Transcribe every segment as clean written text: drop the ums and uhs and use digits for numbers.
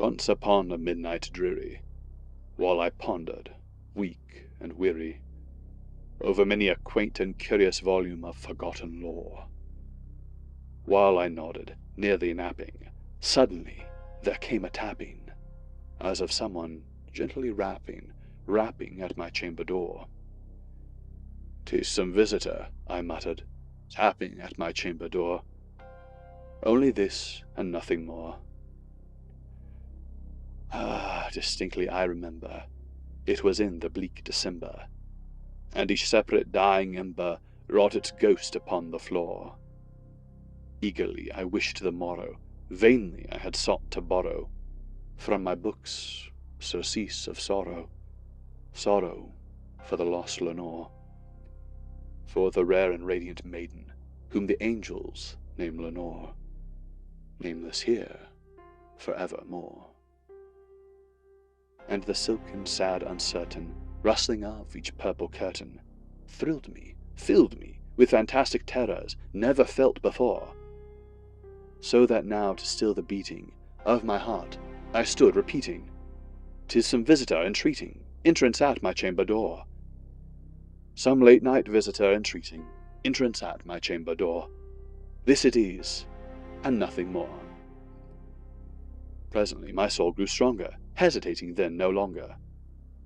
Once upon a midnight dreary, while I pondered, weak and weary, over many a quaint and curious volume of forgotten lore, while I nodded, nearly napping, suddenly there came a tapping, as of someone gently rapping at my chamber door. "'Tis some visitor," I muttered, tapping at my chamber door. "Only this, and nothing more." Distinctly I remember, it was in the bleak December, and each separate dying ember wrought its ghost upon the floor. Eagerly I wished the morrow, vainly I had sought to borrow from my books surcease of sorrow, sorrow for the lost Lenore, for the rare and radiant maiden whom the angels name Lenore, nameless here forevermore. And the silken, sad, uncertain rustling of each purple curtain thrilled me, filled me with fantastic terrors never felt before, so that now to still the beating of my heart I stood repeating, "'Tis some visitor entreating entrance at my chamber door." Some late night visitor entreating entrance at my chamber door. This it is, and nothing more. Presently my soul grew stronger, hesitating then no longer.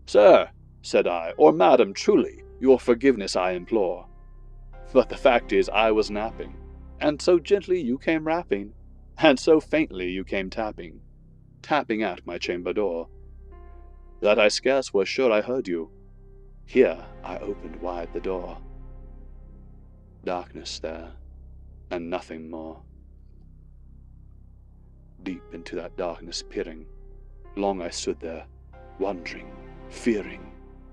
"Sir," said I, "or madam, truly, your forgiveness I implore. But the fact is I was napping, and so gently you came rapping, and so faintly you came tapping, tapping at my chamber door, that I scarce was sure I heard you. Here I opened wide the door. Darkness there, and nothing more." Deep into that darkness peering, long I stood there, wondering, fearing,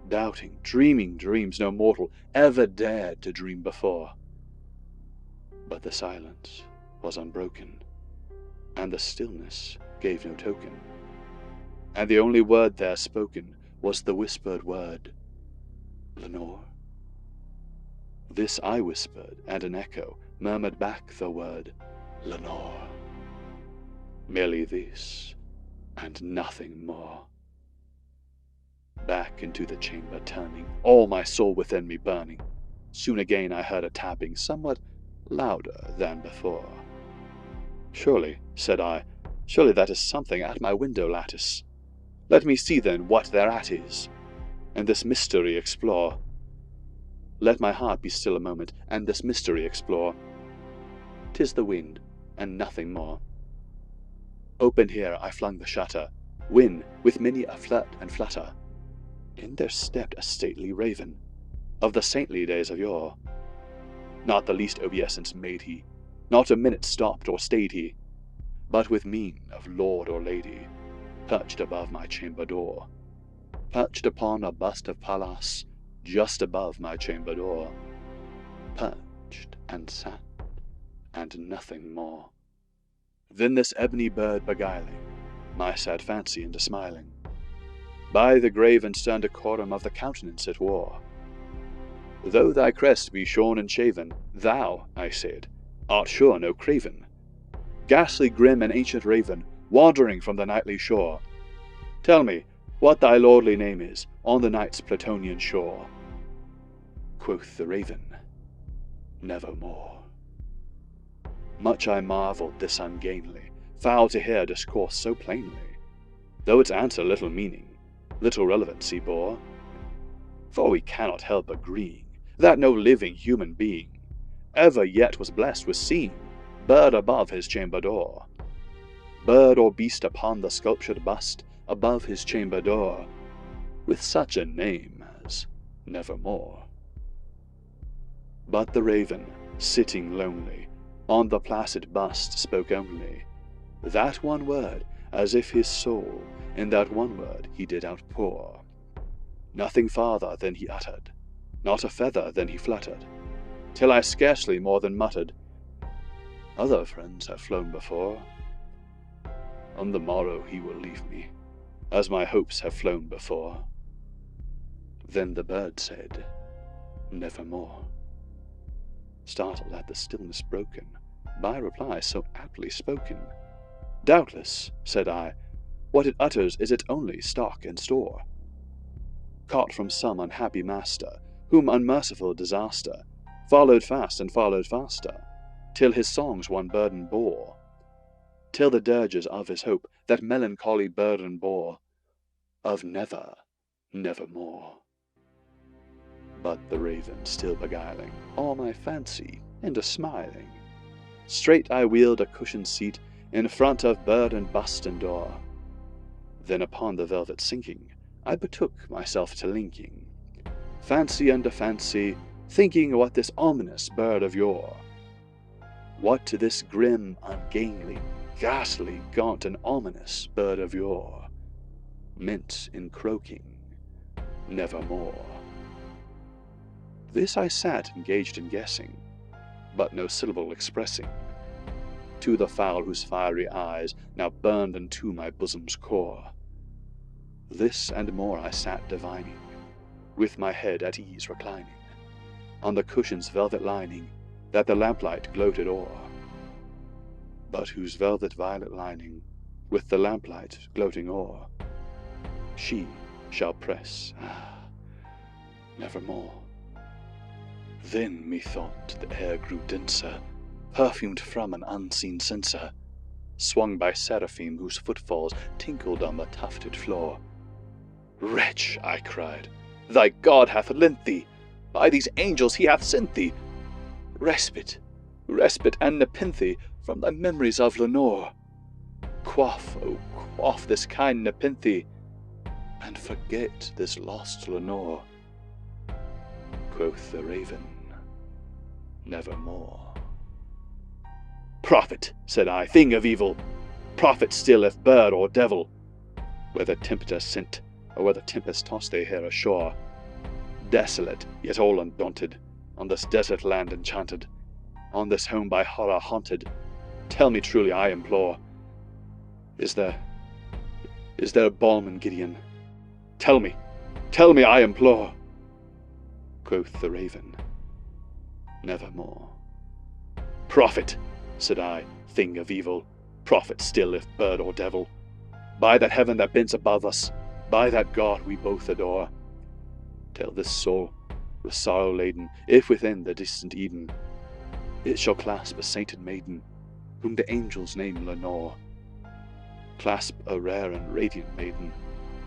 doubting, dreaming dreams no mortal ever dared to dream before. But the silence was unbroken, and the stillness gave no token, and the only word there spoken was the whispered word, "Lenore." This I whispered, and an echo murmured back the word, "Lenore." Merely this, and nothing more. Back into the chamber turning, all my soul within me burning, soon again I heard a tapping somewhat louder than before. "Surely," said I, "surely that is something at my window lattice. Let me see then what thereat is, and this mystery explore. Let my heart be still a moment, and this mystery explore. 'Tis the wind, and nothing more." Open here I flung the shutter, when, with many a flirt and flutter, in there stepped a stately raven, of the saintly days of yore. Not the least obeisance made he, not a minute stopped or stayed he, but with mien of lord or lady, perched above my chamber door, perched upon a bust of Pallas, just above my chamber door, perched and sat, and nothing more. Then this ebony bird beguiling my sad fancy into smiling, by the grave and stern decorum of the countenance it wore. "Though thy crest be shorn and shaven, thou," I said, "art sure no craven, ghastly grim and ancient raven, wandering from the nightly shore. Tell me what thy lordly name is on the night's Plutonian shore." Quoth the raven, "Nevermore." Much I marvelled this ungainly, foul to hear discourse so plainly, though its answer little meaning, little relevancy bore. For we cannot help agreeing that no living human being ever yet was blessed with seeing bird above his chamber door, bird or beast upon the sculptured bust above his chamber door, with such a name as Nevermore. But the raven, sitting lonely on the placid bust, spoke only that one word, as if his soul in that one word he did outpour. Nothing farther than he uttered, not a feather than he fluttered, till I scarcely more than muttered, "Other friends have flown before. On the morrow he will leave me, as my hopes have flown before." Then the bird said, "Nevermore," startled at the stillness broken by a reply so aptly spoken. "Doubtless," said I, What it utters is its only stock and store. Caught from some unhappy master, whom unmerciful disaster followed fast and followed faster, till his songs one burden bore, till the dirges of his hope that melancholy burden bore, of never, nevermore. But the raven still beguiling all my fancy into smiling, straight I wheeled a cushioned seat in front of bird and bust and door. Then upon the velvet sinking, I betook myself to linking fancy under fancy, thinking what this ominous bird of yore, what to this grim, ungainly, ghastly, gaunt, and ominous bird of yore meant in croaking nevermore. This I sat engaged in guessing, but no syllable expressing, to the fowl whose fiery eyes now burned into my bosom's core. This and more I sat divining, with my head at ease reclining, on the cushion's velvet lining that the lamplight gloated o'er, but whose velvet violet lining, with the lamplight gloating o'er, she shall press, nevermore. Then methought the air grew denser, perfumed from an unseen censer, swung by seraphim whose footfalls tinkled on the tufted floor. Wretch, I cried, thy God hath lent thee, by these angels he hath sent thee, respite, respite and nepenthe from thy memories of Lenore. Quaff, oh quaff this kind nepenthe, and forget this lost Lenore. Quoth the raven, nevermore. Prophet, said I, thing of evil, prophet still if bird or devil, whether tempest sent, or whether tempest tossed they here ashore, desolate, yet all undaunted, on this desert land enchanted, on this home by horror haunted, tell me truly, I implore, is there balm in Gideon? Tell me, I implore. Quoth the raven, nevermore. Prophet, said I, thing of evil, prophet still if bird or devil, by that heaven that bends above us, by that God we both adore, tell this soul, with sorrow laden, if within the distant Eden, it shall clasp a sainted maiden, whom the angels name Lenore. Clasp a rare and radiant maiden,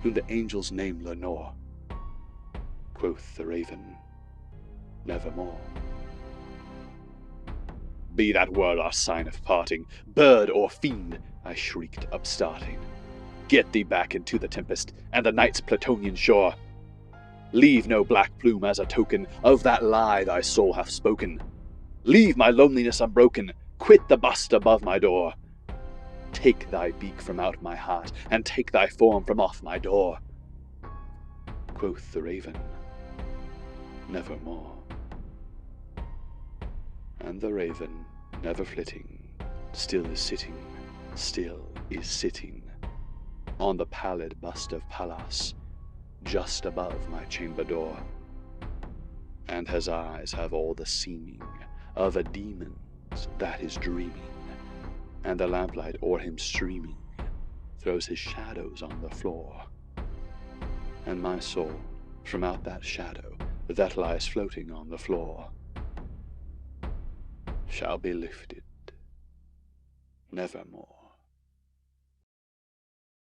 whom the angels name Lenore. Quoth the raven, nevermore. Be that word our sign of parting, bird or fiend, I shrieked, upstarting. Get thee back into the tempest and the night's Plutonian shore. Leave no black plume as a token of that lie thy soul hath spoken. Leave my loneliness unbroken, quit the bust above my door. Take thy beak from out my heart, and take thy form from off my door. Quoth the raven, nevermore. And the raven, never flitting, still is sitting, on the pallid bust of Pallas, just above my chamber door, and his eyes have all the seeming of a demon's that is dreaming, and the lamplight o'er him streaming throws his shadows on the floor, and my soul from out that shadow that lies floating on the floor shall be lifted nevermore.